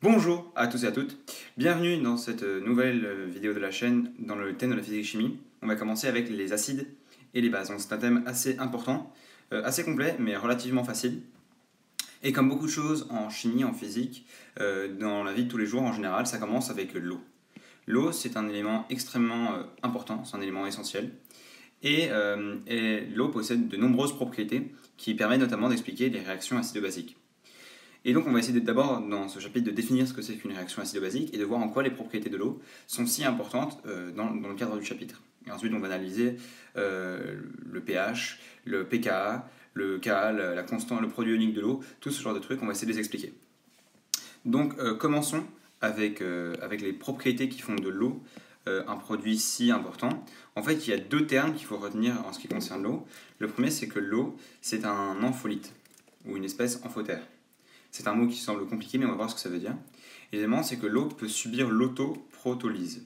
Bonjour à tous et à toutes, bienvenue dans cette nouvelle vidéo de la chaîne dans le thème de la physique-chimie. On va commencer avec les acides et les bases. Donc c'est un thème assez important, assez complet mais relativement facile. Et comme beaucoup de choses en chimie, en physique, dans la vie de tous les jours en général, ça commence avec l'eau. L'eau c'est un élément extrêmement important, c'est un élément essentiel. Et l'eau possède de nombreuses propriétés qui permettent notamment d'expliquer les réactions acido-basiques. Et donc on va essayer d'abord dans ce chapitre de définir ce que c'est qu'une réaction acido-basique et de voir en quoi les propriétés de l'eau sont si importantes dans le cadre du chapitre. Et ensuite on va analyser le pH, le pKa, le Ka, la constante, le produit ionique de l'eau, tout ce genre de trucs, on va essayer de les expliquer. Donc commençons avec les propriétés qui font de l'eau un produit si important. En fait il y a deux termes qu'il faut retenir en ce qui concerne l'eau. Le premier c'est que l'eau c'est un ampholyte ou une espèce amphotère. C'est un mot qui semble compliqué, mais on va voir ce que ça veut dire. Et deuxièmement, c'est que l'eau peut subir l'autoprotolyse.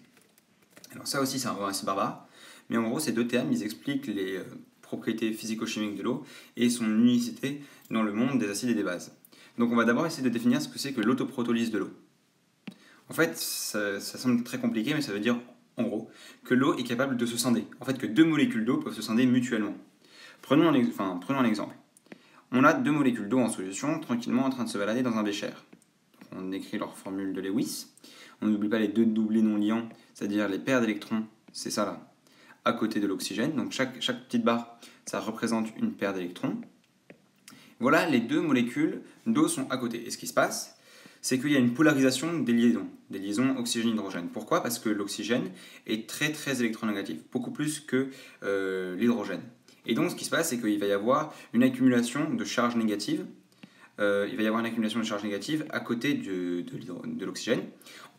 Alors ça aussi, c'est un mot assez barbare. Mais en gros, ces deux termes, ils expliquent les propriétés physico-chimiques de l'eau et son unicité dans le monde des acides et des bases. Donc on va d'abord essayer de définir ce que c'est que l'autoprotolyse de l'eau. En fait, ça semble très compliqué, mais ça veut dire, en gros, que l'eau est capable de se scinder. En fait, que deux molécules d'eau peuvent se scinder mutuellement. Prenons un exemple. On a deux molécules d'eau en solution, tranquillement en train de se balader dans un bécher. On écrit leur formule de Lewis. On n'oublie pas les deux doublés non liants, c'est-à-dire les paires d'électrons, c'est ça là, à côté de l'oxygène. Donc chaque petite barre, ça représente une paire d'électrons. Voilà, les deux molécules d'eau sont à côté. Et ce qui se passe, c'est qu'il y a une polarisation des liaisons oxygène-hydrogène. Pourquoi ? Parce que l'oxygène est très très électronégatif, beaucoup plus que l'hydrogène. Et donc, ce qui se passe, c'est qu'il va y avoir une accumulation de charges négatives. À côté de l'oxygène,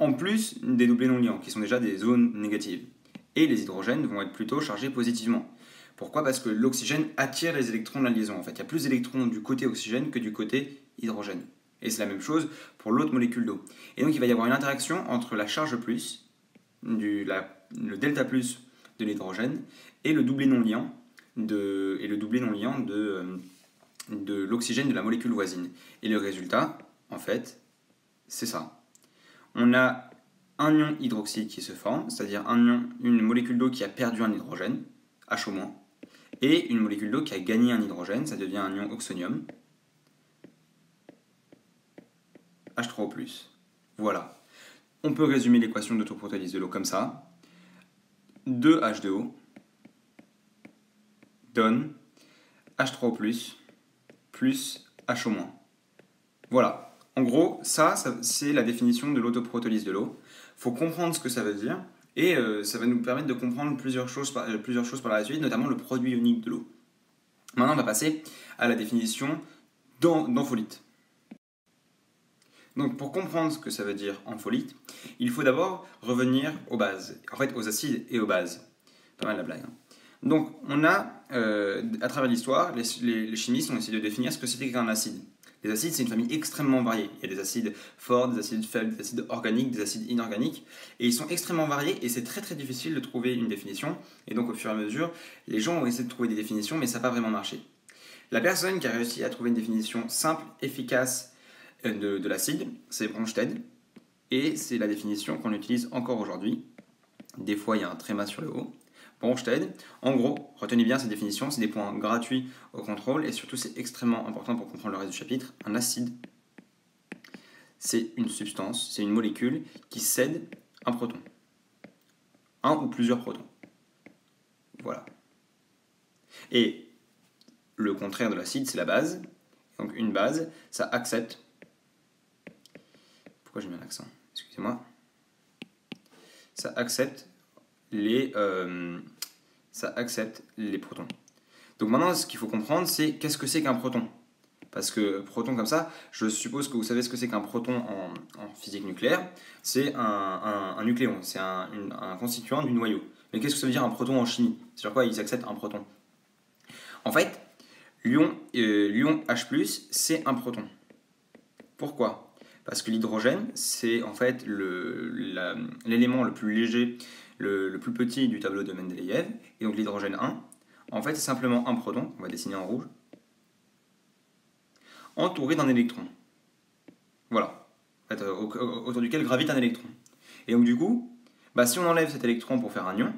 en plus des doublés non liants, qui sont déjà des zones négatives. Et les hydrogènes vont être plutôt chargés positivement. Pourquoi ? Parce que l'oxygène attire les électrons de la liaison. En fait, il y a plus d'électrons du côté oxygène que du côté hydrogène. Et c'est la même chose pour l'autre molécule d'eau. Et donc, il va y avoir une interaction entre la charge plus, le delta plus de l'hydrogène, et le doublé non liant de l'oxygène de la molécule voisine. Et le résultat, en fait, c'est ça. On a un ion hydroxyde qui se forme, c'est-à-dire une molécule d'eau qui a perdu un hydrogène, HO-, et une molécule d'eau qui a gagné un hydrogène, ça devient un ion oxonium, H3O+. Voilà. On peut résumer l'équation d'autoprotolyse de l'eau comme ça. 2H2O donne H3O+, plus HO-. Voilà. En gros, ça c'est la définition de l'autoprotolyse de l'eau. Il faut comprendre ce que ça veut dire, et ça va nous permettre de comprendre plusieurs choses par la suite, notamment le produit ionique de l'eau. Maintenant, on va passer à la définition d'ampholyte. Donc, pour comprendre ce que ça veut dire ampholyte, il faut d'abord revenir aux bases, en fait aux acides et aux bases. Pas mal la blague. Hein. Donc, on a, à travers l'histoire, les chimistes ont essayé de définir ce que c'était qu'un acide. Les acides, c'est une famille extrêmement variée. Il y a des acides forts, des acides faibles, des acides organiques, des acides inorganiques. Et ils sont extrêmement variés et c'est très très difficile de trouver une définition. Et donc, au fur et à mesure, les gens ont essayé de trouver des définitions, mais ça n'a pas vraiment marché. La personne qui a réussi à trouver une définition simple, efficace de l'acide, c'est Bronsted. Et c'est la définition qu'on utilise encore aujourd'hui. Des fois, il y a un tréma sur le haut. Bronsted, en gros, retenez bien ces définitions, c'est des points gratuits au contrôle et surtout c'est extrêmement important pour comprendre le reste du chapitre. Un acide, c'est une substance, c'est une molécule qui cède un proton. Un ou plusieurs protons. Voilà. Et le contraire de l'acide, c'est la base. Donc une base, ça accepte. Pourquoi j'ai mis un accent ? Excusez-moi. Ça accepte les protons. Donc maintenant, ce qu'il faut comprendre, c'est qu'est-ce que c'est qu'un proton. Parce que proton comme ça, je suppose que vous savez ce que c'est qu'un proton en physique nucléaire. C'est un nucléon, c'est un constituant du noyau. Mais qu'est-ce que ça veut dire un proton en chimie ? C'est sur quoi ils acceptent un proton ? En fait, l'ion H+, c'est un proton. Pourquoi ? Parce que l'hydrogène, c'est en fait l'élément le plus léger, le plus petit du tableau de Mendeleïev. Et donc l'hydrogène 1, en fait, c'est simplement un proton, on va dessiner en rouge, entouré d'un électron. Voilà. en fait, autour duquel gravite un électron. Et donc du coup, bah, si on enlève cet électron pour faire un ion,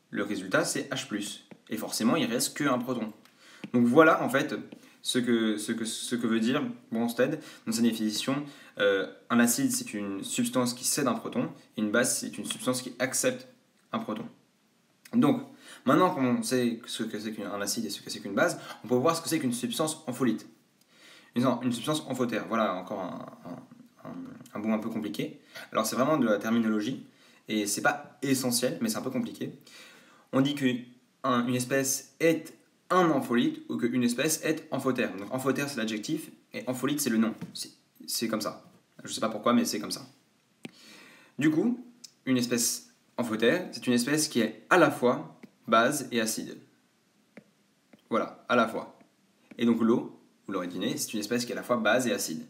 le résultat c'est H+. Et forcément, il reste qu'un proton. Donc voilà en fait ce que veut dire Bronsted dans sa définition. Un acide, c'est une substance qui cède un proton, et une base, c'est une substance qui accepte un proton. Donc, maintenant qu'on sait ce que c'est qu'un acide et ce que c'est qu'une base, on peut voir ce que c'est qu'une substance ampholyte. Une substance amphotère, voilà encore un mot un peu compliqué. Alors c'est vraiment de la terminologie, et c'est pas essentiel, mais c'est un peu compliqué. On dit qu'une espèce est un ampholyte ou qu'une espèce est amphotère. Donc amphotère c'est l'adjectif et ampholyte c'est le nom. C'est comme ça. Je sais pas pourquoi, mais c'est comme ça. Du coup, une espèce amphotère, c'est une espèce qui est à la fois base et acide. Voilà, à la fois. Et donc l'eau, vous l'aurez deviné, c'est une espèce qui est à la fois base et acide.